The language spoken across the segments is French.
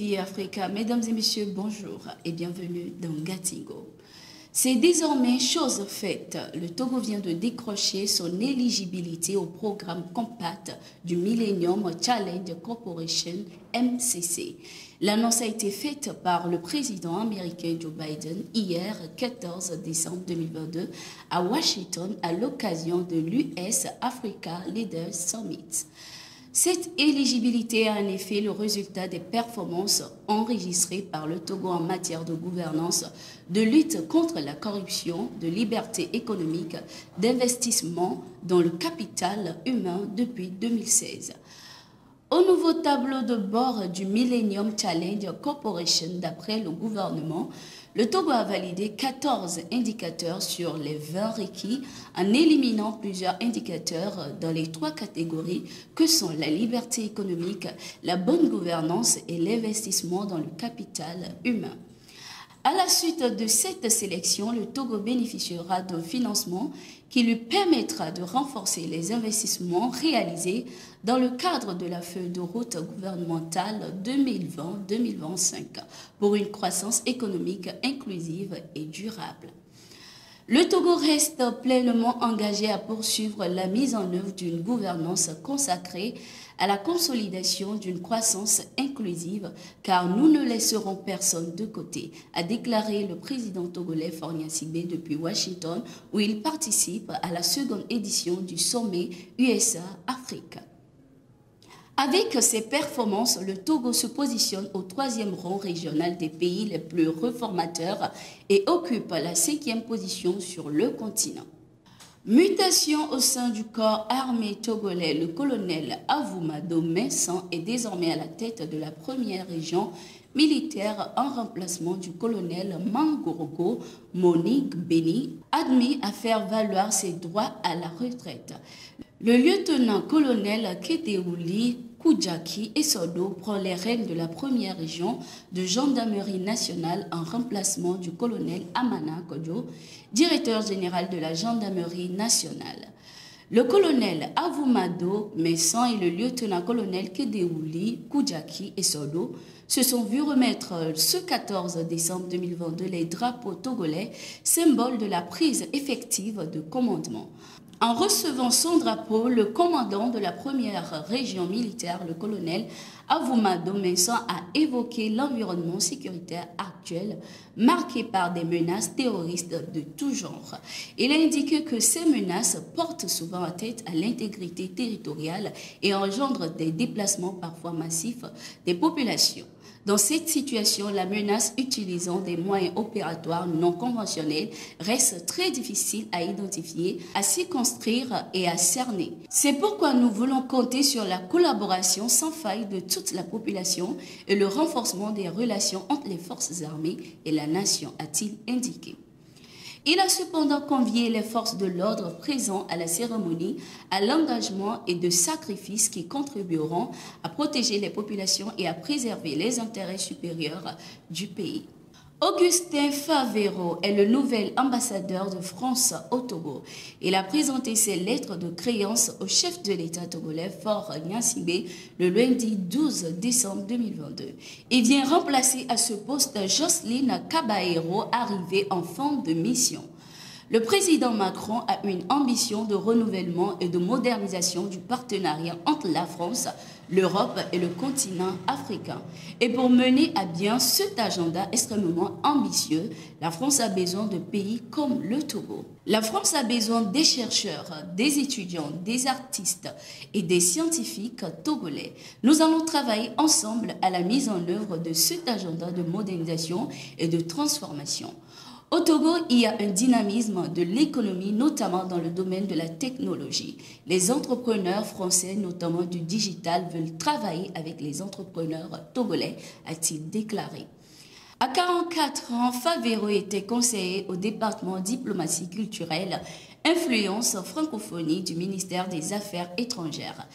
TV Africa, mesdames et messieurs, bonjour et bienvenue dans Gatingo. C'est désormais chose faite. Le Togo vient de décrocher son éligibilité au programme Compact du Millennium Challenge Corporation MCC. L'annonce a été faite par le président américain Joe Biden hier 14 décembre 2022 à Washington à l'occasion de l'US Africa Leaders Summit. Cette éligibilité est en effet le résultat des performances enregistrées par le Togo en matière de gouvernance, de lutte contre la corruption, de liberté économique, d'investissement dans le capital humain depuis 2016. Au nouveau tableau de bord du Millennium Challenge Corporation, d'après le gouvernement, le Togo a validé 14 indicateurs sur les 20 requis en éliminant plusieurs indicateurs dans les 3 catégories que sont la liberté économique, la bonne gouvernance et l'investissement dans le capital humain. À la suite de cette sélection, le Togo bénéficiera d'un financement qui lui permettra de renforcer les investissements réalisés dans le cadre de la feuille de route gouvernementale 2020-2025 pour une croissance économique inclusive et durable. Le Togo reste pleinement engagé à poursuivre la mise en œuvre d'une gouvernance consacrée à la consolidation d'une croissance inclusive, car nous ne laisserons personne de côté, a déclaré le président togolais Faure Gnassingbé depuis Washington, où il participe à la seconde édition du sommet USA-Afrique. Avec ses performances, le Togo se positionne au 3e rang régional des pays les plus réformateurs et occupe la 5e position sur le continent. Mutation au sein du corps armé togolais, le colonel Avoumado Messan est désormais à la tête de la première région militaire en remplacement du colonel Mangorogo Monique Beni, admis à faire valoir ses droits à la retraite. Le lieutenant-colonel Kedeouli Koudjaki Essodo prend les rênes de la première région de gendarmerie nationale en remplacement du colonel Amana Kodjo, directeur général de la gendarmerie nationale. Le colonel Avoumado Messan et le lieutenant-colonel Kedeouli Koudjaki Essodo se sont vus remettre ce 14 décembre 2022 les drapeaux togolais, symbole de la prise effective de commandement. En recevant son drapeau, le commandant de la première région militaire, le colonel Avoumado Messan, a évoqué l'environnement sécuritaire actuel marqué par des menaces terroristes de tout genre. Il a indiqué que ces menaces portent souvent atteinte à l'intégrité territoriale et engendrent des déplacements parfois massifs des populations. Dans cette situation, la menace utilisant des moyens opératoires non conventionnels reste très difficile à identifier, à circonscrire et à cerner. C'est pourquoi nous voulons compter sur la collaboration sans faille de toute la population et le renforcement des relations entre les forces armées et la nation, a-t-il indiqué. Il a cependant convié les forces de l'ordre présentes à la cérémonie à l'engagement et de sacrifices qui contribueront à protéger les populations et à préserver les intérêts supérieurs du pays. Augustin Favero est le nouvel ambassadeur de France au Togo. Il a présenté ses lettres de créance au chef de l'État togolais Faure Gnassingbé le lundi 12 décembre 2022. Il vient remplacer à ce poste Jocelyne Caballero, arrivée en fin de mission. Le président Macron a une ambition de renouvellement et de modernisation du partenariat entre la France, l'Europe et le continent africain. Et pour mener à bien cet agenda extrêmement ambitieux, la France a besoin de pays comme le Togo. La France a besoin des chercheurs, des étudiants, des artistes et des scientifiques togolais. Nous allons travailler ensemble à la mise en œuvre de cet agenda de modernisation et de transformation. Au Togo, il y a un dynamisme de l'économie, notamment dans le domaine de la technologie. Les entrepreneurs français, notamment du digital, veulent travailler avec les entrepreneurs togolais, a-t-il déclaré. À 44 ans, Favero était conseiller au département diplomatie culturelle, influence francophonie du ministère des Affaires étrangères.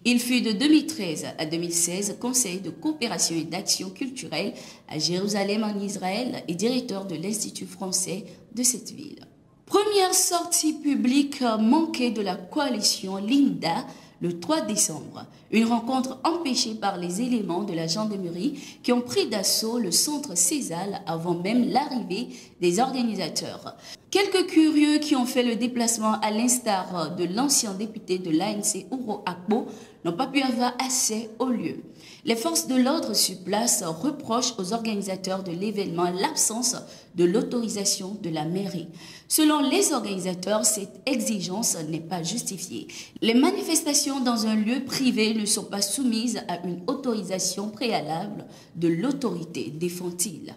Il fut de 2013 à 2016 conseiller de coopération et d'action culturelle à Jérusalem en Israël et directeur de l'Institut français de cette ville. Première sortie publique manquée de la coalition Linda. le 3 décembre. Une rencontre empêchée par les éléments de la gendarmerie qui ont pris d'assaut le centre César avant même l'arrivée des organisateurs. Quelques curieux qui ont fait le déplacement à l'instar de l'ancien député de l'ANC Ouro Akpo n'ont pas pu avoir accès au lieu. Les forces de l'ordre sur place reprochent aux organisateurs de l'événement l'absence de l'autorisation de la mairie. Selon les organisateurs, cette exigence n'est pas justifiée. Les manifestations dans un lieu privé ne sont pas soumises à une autorisation préalable de l'autorité, défend-il.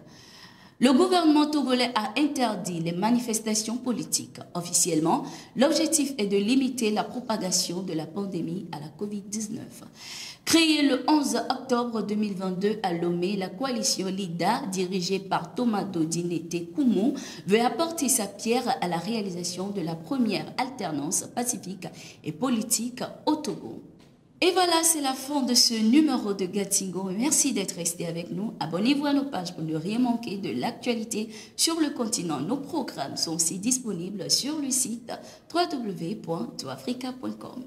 Le gouvernement togolais a interdit les manifestations politiques. Officiellement, l'objectif est de limiter la propagation de la pandémie à la COVID-19. Créée le 11 octobre 2022 à Lomé, la coalition LIDA, dirigée par Thomas Dodinete Koumou, veut apporter sa pierre à la réalisation de la première alternance pacifique et politique au Togo. Et voilà, c'est la fin de ce numéro de Gatingo. Merci d'être resté avec nous. Abonnez-vous à nos pages pour ne rien manquer de l'actualité sur le continent. Nos programmes sont aussi disponibles sur le site www.toafrica.com.